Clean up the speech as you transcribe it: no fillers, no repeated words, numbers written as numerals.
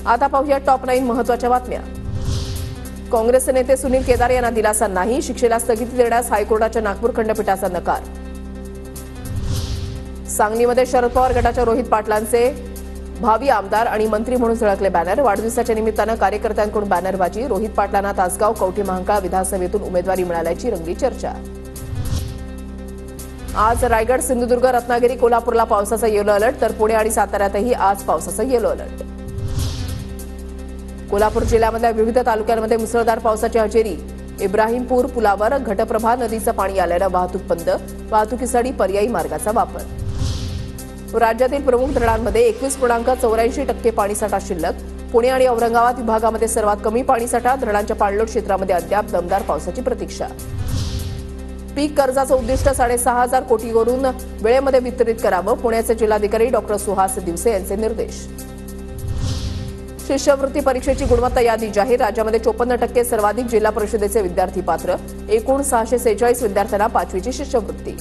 आता पाहूया टॉप 9 महत्त्वाच्या बातम्या। काँग्रेसचे नेते सुनील केदार यांना दिलासा नाही, शिक्षेला स्थगिती देण्यास हायकोर्टाच्या नागपूर खंडपीठाचा नकार। सांगलीमध्ये शरद पवार गटाच्या रोहित पाटलांचे भावी आमदार आणि मंत्री म्हणून झळकले बॅनर। वाढदिवसाच्या निमित्तानं कार्यकर्त्यांकडून बॅनरबाजी। रोहित पाटलांना तासगाव कवठे महांकाळ विधानसभेतून उमेदवारी मिळाल्याची रंगली चर्चा। आज रायगड, सिंधुदुर्ग, रत्नागिरी, कोल्हापूरला पावसाचा येलो अलर्ट, तर पुणे आणि साताऱ्यातही आज पावसाचा येलो अलर्ट। कोल्हापूर जिल्ह्यामधल्या विविध तालुक्यांमध्ये मुसळधार पावसाची हजेरी। इब्राहिमपूर पुलावर घटप्रभा नदीचं पाणी आल्यानं वाहतूक बंद, वाहतुकीसाठी पर्यायी मार्गाचा वापर। राज्यातील प्रमुख धरणांमध्ये 21.84% पाणीसाठा शिल्लक। पुणे आणि औरंगाबाद विभागामध्ये सर्वात कमी पाणीसाठा। धरणांच्या पाणलोट क्षेत्रामध्ये अद्याप दमदार पावसाची प्रतीक्षा। पीक कर्जाचं उद्दिष्ट 6,500 कोटीवरून वेळेमध्ये वितरित करावं, पुण्याचे जिल्हाधिकारी डॉ. सुहास दिवसे यांचे निर्देश। शिष्यवृत्ती परीक्षेची गुणवत्ता यादी जाहीर। राज्यामध्ये 54% सर्वाधिक जिल्हा परिषदेचे विद्यार्थी पात्र। एकूण 646 विद्यार्थ्यांना 5वीची शिष्यवृत्ती।